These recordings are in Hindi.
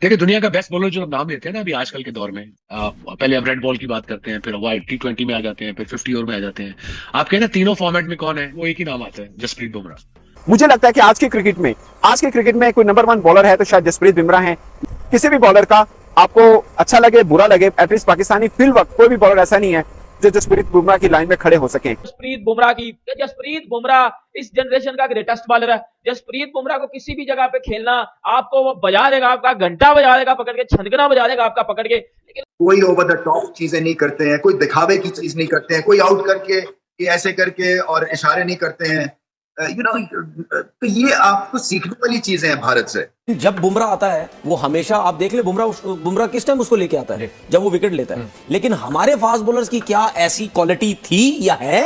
देखिए दुनिया का बेस्ट बॉलर जो हम नाम लेते हैं ना अभी आजकल के दौर में, पहले अब रेड बॉल की बात करते हैं, फिर वाइट T20 में आ जाते हैं, फिर 50 ओवर में आ जाते हैं। आप कहें ना तीनों फॉर्मेट में कौन है, वो एक ही नाम आता है, जसप्रीत बुमराह। मुझे लगता है कि आज के क्रिकेट में कोई नंबर 1 बॉलर है तो शायद जसप्रीत बुमराह है। किसी भी बॉलर का आपको अच्छा लगे बुरा लगे, एटलीस्ट पाकिस्तानी फील्ड वक्त कोई भी बॉलर ऐसा नहीं है जो जसप्रीत बुमराह की लाइन में खड़े हो सके। जसप्रीत बुमराह इस जनरेशन का ग्रेटेस्ट बॉलर है। जसप्रीत बुमराह को किसी भी जगह पे खेलना, आपको वो बजा देगा, आपका घंटा बजा देगा पकड़ के, छनकना बजा देगा आपका पकड़ के। लेकिन कोई ओवर द टॉप चीजें नहीं करते हैं, कोई दिखावे की चीज नहीं करते हैं, कोई आउट करके ऐसे करके और इशारे नहीं करते हैं। तो ये आपको सीखने वाली चीजें हैं भारत से। जब बुमराह आता है वो हमेशा आप देख ले, बुमराह किस टाइम उसको लेके आता है, जब वो विकेट लेता है। लेकिन हमारे फास्ट बॉलर्स की क्या ऐसी क्वालिटी थी या है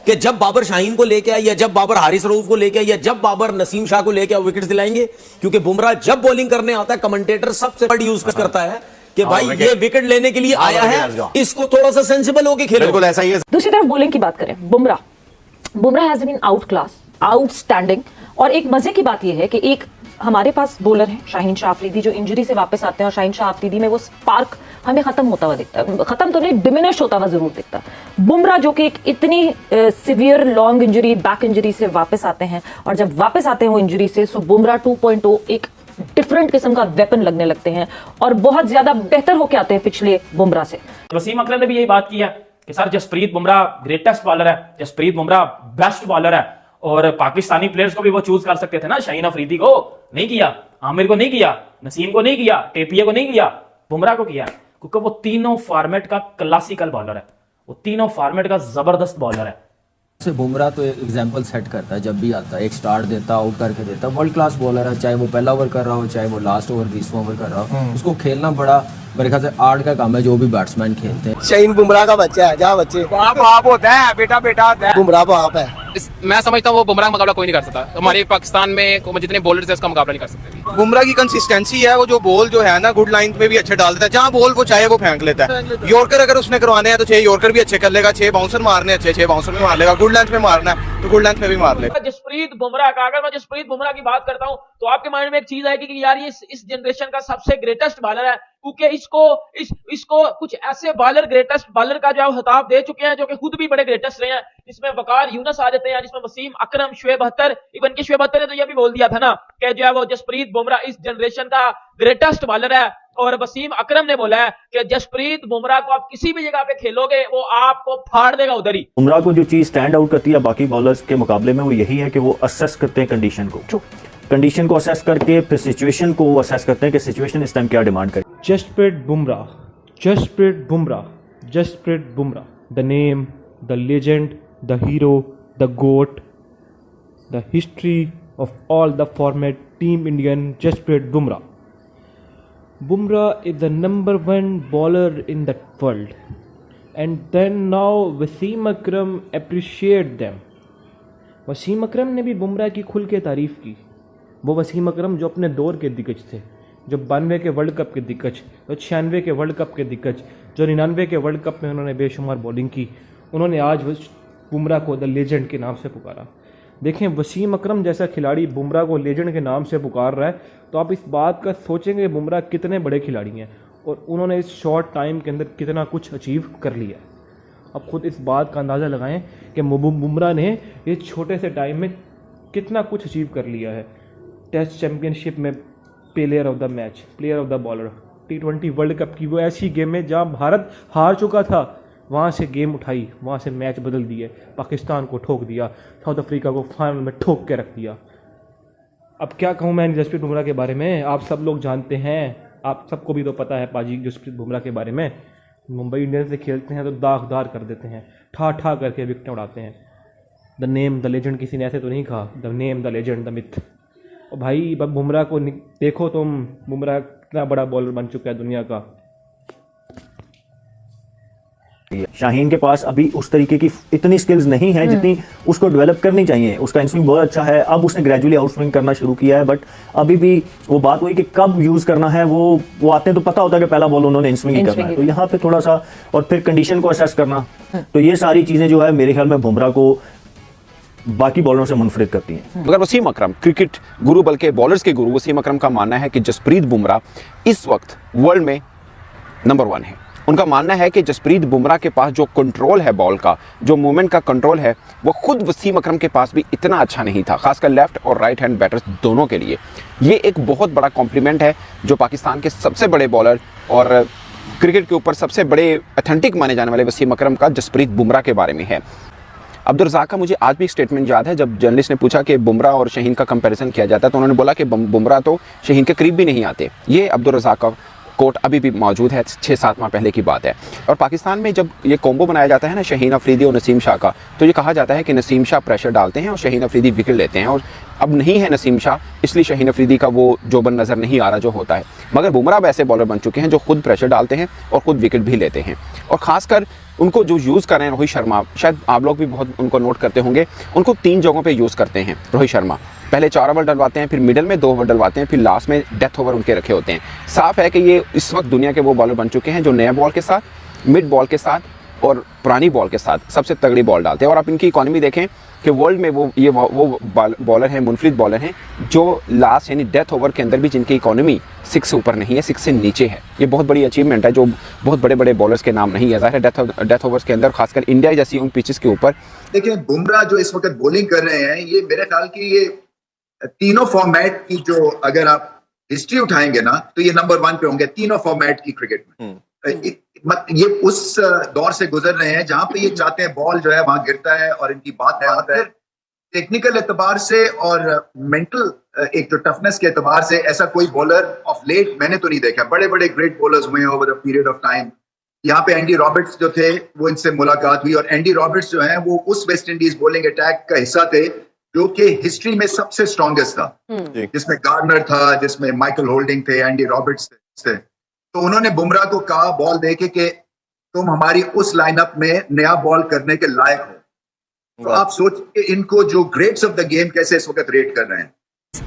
कि जब बाबर शाहीन को लेके आए, या जब बाबर हारिस रऊफ को लेके आए, या जब बाबर नसीम शाह को लेके आए, विकेट्स दिलाएंगे? क्योंकि बुमराह जब बॉलिंग करने आता है, कमेंटेटर सबसे बड़ा यूज करता है कि भाई ये विकेट लेने के लिए आया है, इसको थोड़ा सा सेंसिबल होके खेलो। बिल्कुल ऐसा ही है। दूसरी तरफ बॉलिंग की बात करें, Bumrah has been outclass, outstanding. और एक मजे की बात यह है कि एक हमारे पास बॉलर है शाहीन शाह अफरीदी, जो इंजरी से वापस आते हैं, और शाहीन शाह अफरीदी में वो स्पार्क हमें खत्म होता हुआ दिखता है, खत्म तो नहीं, डिमिनिश होता हुआ जरूर दिखता है। बुमराह जो कि एक इतनी severe long injury, back injury से वापस आते हैं, और जब वापस आते हैं वो इंजरी से, सो बुमराह 2.0 एक डिफरेंट किस्म का वेपन लगने लगते हैं और बहुत ज्यादा बेहतर होके आते हैं पिछले बुमराह से। वसीम अकरम ने भी यही बात की है कि sir Jasprit Bumrah greatest bowler है, जसप्रीत बुमराह बेस्ट बॉलर है। और पाकिस्तानी प्लेयर्स को भी वो चूज कर सकते थे ना, शाहीन अफरीदी को नहीं किया, आमिर को नहीं किया, नसीम को नहीं किया, टेपिया को नहीं किया, बुमराह को किया, क्योंकि वो तीनों फॉर्मेट का क्लासिकल बॉलर है, वो तीनों फॉर्मेट का जबरदस्त बॉलर है। बुमराह तो एक एग्जांपल सेट करता है, जब भी आता है एक स्टार्ट देता, आउट करके देता, वर्ल्ड क्लास बॉलर है। चाहे वो पहला ओवर कर रहा हो, चाहे वो लास्ट ओवर 20वां ओवर कर रहा हो, उसको खेलना बड़ा मेरे ख्याल से आर्ट का काम है, जो भी बैट्समैन खेलते हैं। शाहीन बुमराह का बच्चा है, जहाँ बच्चे बाप होता है, बेटा होता है, बुमराह बाप है। मैं समझता हूँ वो बुमराह का मुकाबला कोई नहीं कर सकता। हमारे पाकिस्तान में जितने बॉलर्स हैं उसका मुकाबला नहीं कर सकते। बुमराह की कंसिस्टेंसी है, वो जो बॉल जो है ना गुड लाइन में भी अच्छे डाल देता है, जहाँ बॉल वो चाहे वो फेंक लेता है। यॉर्कर अगर उसने करवाने हैं तो 6 यॉर्कर भी अच्छे कर लेगा, 6 बाउंसर मारने अच्छे 6 बाउंसर भी मार लेगा, गुड लेंथ में मारना है तो गुड लेंथ में भी मार लेगा। जसप्रीत बुमराह का, अगर मैं जसप्रीत बुमराह की बात करता हूँ तो आपके माइंड में एक चीज आएगी कि यार ये इस जनरेशन का सबसे ग्रेटेस्ट बॉलर है, क्योंकि इसको कुछ ऐसे बॉलर, ग्रेटेस्ट बॉलर का जो खिताब दे चुके हैं जो कि खुद भी बड़े ग्रेटेस्ट रहे हैं, जिसमें वकार यूनस आ जाते हैं, जिसमें वसीम अकरम, शुएब अख्तर, इवन के शुएब अख्तर ने तो यह भी बोल दिया था ना कि जो है वो जसप्रीत बुमराह इस जनरेशन का ग्रेटेस्ट बॉलर है। और वसीम अकरम ने बोला है कि जसप्रीत बुमराह को आप किसी भी जगह पे खेलोगे वो आपको फाड़ देगा उधर ही। बुमराह को जो चीज स्टैंड आउट करती है बाकी बॉलर्स के मुकाबले में, वो यही है कि वो असेस करते हैं कंडीशन को असेस करके फिर सिचुएशन को असेस करते हैं कि सिचुएशन इस टाइम क्या डिमांड करे। Jasprit Bumrah, the name, the legend, the hero, the GOAT, the history of all the format team Indian. Jasprit Bumrah is the number 1 bowler in the world, and then now Wasim Akram appreciate them। Wasim Akram ने भी बुमराह की खुल के तारीफ की। वो वसीम अकरम जो अपने दौर के दिग्गज थे, जो 92 के वर्ल्ड कप के दिग्गज, जो 96 के वर्ल्ड कप के दिग्गज, जो 99 के वर्ल्ड कप में उन्होंने बेशुमार बॉलिंग की, उन्होंने आज बुमराह को द लेजेंड के नाम से पुकारा। देखें, वसीम अकरम जैसा खिलाड़ी बुमराह को लेजेंड के नाम से पुकार रहा है, तो आप इस बात का सोचेंगे बुमराह कितने बड़े खिलाड़ी हैं और उन्होंने इस शॉर्ट टाइम के अंदर कितना कुछ अचीव कर लिया। अब खुद इस बात का अंदाज़ा लगाएं कि बुमराह ने इस छोटे से टाइम में कितना कुछ अचीव कर लिया है। टेस्ट चैम्पियनशिप में player of the match, player of the bowler, T20 world cup की वो ऐसी गेम में जहाँ भारत हार चुका था, वहाँ से गेम उठाई, वहाँ से मैच बदल दिए, पाकिस्तान को ठोक दिया, साउथ अफ्रीका को फाइनल में ठोक के रख दिया। अब क्या कहूँ मैं जसप्रीत बुमराह के बारे में, आप सब लोग जानते हैं, आप सबको भी तो पता है पाजी जसप्रीत बुमराह के बारे में। मुंबई इंडियंस से खेलते हैं तो दागदार कर देते हैं, ठा करके विकेटें उड़ाते हैं। द नेम द लेजेंड किसी ने ऐसे तो नहीं कहा, the name the legend the myth. और भाई बुमराह को देखो तुम, बुमराह कितना बड़ा बॉलर बन चुका है दुनिया का। शाहीन के पास अभी उस तरीके की इतनी स्किल्स नहीं है जितनी उसको डेवलप करनी चाहिए। उसका इनस्विंग बहुत अच्छा है, अब उसने ग्रेजुअली आउटस्विंग करना शुरू किया है, बट अभी भी वो बात हुई कि कब यूज करना है। वो आते हैं तो पता होता है कि पहला बॉल उन्होंने इनस्विंग ही करना है, तो यहाँ पे थोड़ा सा, और फिर कंडीशन को असेस करना, तो ये सारी चीजें जो है मेरे ख्याल में बुमराह को बाकी बॉलरों से मुनफरिद करती हैं। मगर वसीम अकरम, क्रिकेट गुरु बल्कि बॉलर्स के गुरु वसीम अकरम का मानना है कि जसप्रीत बुमराह इस वक्त वर्ल्ड में नंबर 1 है। उनका मानना है कि जसप्रीत बुमराह के पास जो कंट्रोल है बॉल का, जो मूवमेंट का कंट्रोल है, वो खुद वसीम अकरम के पास भी इतना अच्छा नहीं था, खासकर लेफ्ट और राइट हैंड बैटर्स दोनों के लिए। ये एक बहुत बड़ा कॉम्प्लीमेंट है जो पाकिस्तान के सबसे बड़े बॉलर और क्रिकेट के ऊपर सबसे बड़े ऑथेंटिक माने जाने वाले वसीम अकरम का जसप्रीत बुमराह के बारे में है। अब्दुल रज़ाक का मुझे आज भी स्टेटमेंट याद है, जब जर्नलिस्ट ने पूछा कि बुमराह और शहीन का कंपैरिजन किया जाता है तो उन्होंने बोला कि बुमराह तो शहीन के करीब भी नहीं आते। ये अब्दुल रज़ाक का कोट अभी भी मौजूद है, 6-7 माह पहले की बात है। और पाकिस्तान में जब ये कॉम्बो बनाया जाता है ना शहीन अफरीदी और नसीम शाह का, तो ये कहा जाता है कि नसीम शाह प्रेशर डालते हैं और शहीन अफरीदी विकेट लेते हैं, और अब नहीं है नसीम शाह, इसलिए शहीन अफरीदी का वो जोबन नज़र नहीं आ रहा जो होता है। मगर बुमराह वैसे बॉलर बन चुके हैं जो खुद प्रेशर डालते हैं और खुद विकेट भी लेते हैं। और ख़ासकर उनको जो यूज़ कर रहे हैं रोहित शर्मा, शायद आप लोग भी बहुत उनको नोट करते होंगे, उनको 3 जगहों पे यूज़ करते हैं रोहित शर्मा। पहले 4 ओवर डलवाते हैं, फिर मिडल में 2 ओवर डलवाते हैं, फिर लास्ट में डेथ ओवर उनके रखे होते हैं। साफ है कि ये इस वक्त दुनिया के वो बॉलर बन चुके हैं जो नए बॉल के साथ, मिड बॉल के साथ और पुरानी बॉल के साथ सबसे तगड़ी बॉल डालते हैं। और आप इनकी इकॉनमी देखें कि वर्ल्ड में वो बॉलर हैं, मुनफरिद बॉलर हैं जो लास्ट यानी डेथ ओवर के अंदर भी जिनकी इकॉनमी 6 से ऊपर नहीं है, 6 से नीचे है। ये बहुत बड़ी अचीवमेंट है जो बहुत बड़े बड़े बॉलर्स के नाम नहीं है। ज़ाहिर है डेथ ओवर्स के अंदर खासकर इंडिया जैसी उन पिचेस के ऊपर। देखिए बुमराह जो इस वक्त बॉलिंग कर रहे हैं, ये मेरे ख्याल की ये तीनों फॉर्मेट की जो अगर आप हिस्ट्री उठाएंगे ना तो ये नंबर 1 पे होंगे तीनों फॉर्मेट की क्रिकेट में। ये उस दौर से गुजर रहे हैं जहां पे ये चाहते हैं बॉल जो है वहां गिरता है और इनकी बात है टेक्निकल एतबार से और मेंटल एक जो टफनेस के एतबार से ऐसा कोई बॉलर ऑफ लेट मैंने तो नहीं देखा। बड़े बड़े ग्रेट बॉलर्स हुए हैं over a period of time. यहाँ पे एंडी रॉबर्ट्स जो थे वो इनसे मुलाकात हुई, और एंडी रॉबर्ट्स जो है वो उस वेस्ट इंडीज बॉलिंग अटैक का हिस्सा थे जो कि हिस्ट्री में सबसे स्ट्रॉन्गेस्ट था, जिसमें गार्डनर था, जिसमें माइकल होल्डिंग थे, एंडी रॉबर्ट्स थे। तो उन्होंने बुमराह को कहा बॉल देके कि तुम हमारी उस लाइनअप में नया बॉल करने के लायक हो। तो आप सोचिए इनको जो ग्रेट्स ऑफ द गेम कैसे इस वक्त रेट कर रहे हैं।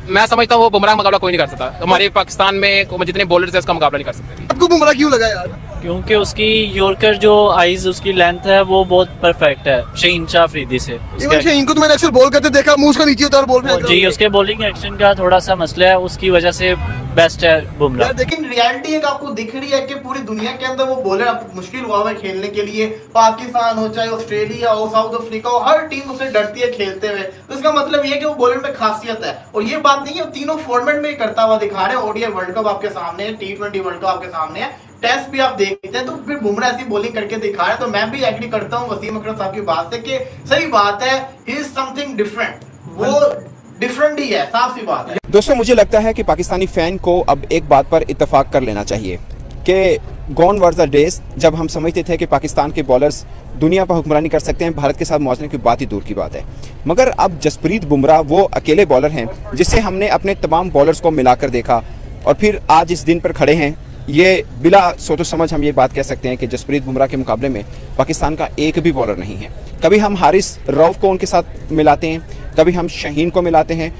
मैं समझता हूँ वो बुमराह मुकाबला कोई नहीं कर सकता। हमारे पाकिस्तान में जितने बॉलर्स हैं उसका मुकाबला नहीं कर सकते। आपको बुमराह क्यों लगा यार? क्योंकि उसकी यॉर्कर जो आईज उसकी लेंथ है वो बहुत परफेक्ट है शहीन शाह अफरीदी से। शहीन को तो मैंने अक्सर बॉल करते देखा, मुंह उसका नीचे होता और बॉल फेंकता। जी उसके बॉलिंग एक्शन का थोड़ा सा मसला है, उसकी वजह से बेस्ट है बुमराह। लेकिन रियलिटी एक आपको दिख रही है कि पूरी दुनिया के अंदर वो बॉलर अब मुश्किल हुआ है खेलने के लिए। पाकिस्तान हो चाहे ऑस्ट्रेलिया हो, साउथ अफ्रीका हो, हर टीम उसे डरती है खेलते हुए। तो इसका मतलब ये है कि वो बॉलर में खासियत है। और ये बात नहीं है तीनों फॉर्मेट में करता हुआ दिखा रहे हैं। ओडीआई वर्ल्ड कप आपके सामने है, T20 वर्ल्ड कप आपके सामने है, टेस्ट भी आप देखते हैं, तो फिर बुमराह ऐसी बॉलिंग करके दिखा रहे हैं। तो मैं भी एग्री करता हूं वसीम अकरम साहब की बात से कि सही बात है, ही इज समथिंग डिफरेंट, वो डिफरेंट ही है, साफ सी बात है। दोस्तों मुझे लगता है कि पाकिस्तानी फैन को अब एक बात पर इत्तेफाक कर लेना चाहिए कि गॉन वर द डेज जब हम समझते थे कि पाकिस्तान के बॉलर्स दुनिया पर हुक्मरानी कर सकते हैं, भारत के साथ मौजने की बात ही दूर की बात है। मगर अब जसप्रीत बुमराह वो अकेले बॉलर हैं जिससे हमने अपने तमाम बॉलर्स को मिलाकर देखा और फिर आज इस दिन पर खड़े हैं। ये बिला सोचो समझ हम ये बात कह सकते हैं कि जसप्रीत बुमराह के मुकाबले में पाकिस्तान का एक भी बॉलर नहीं है। कभी हम हारिस रऊफ को उनके साथ मिलाते हैं, कभी हम शहीन को मिलाते हैं,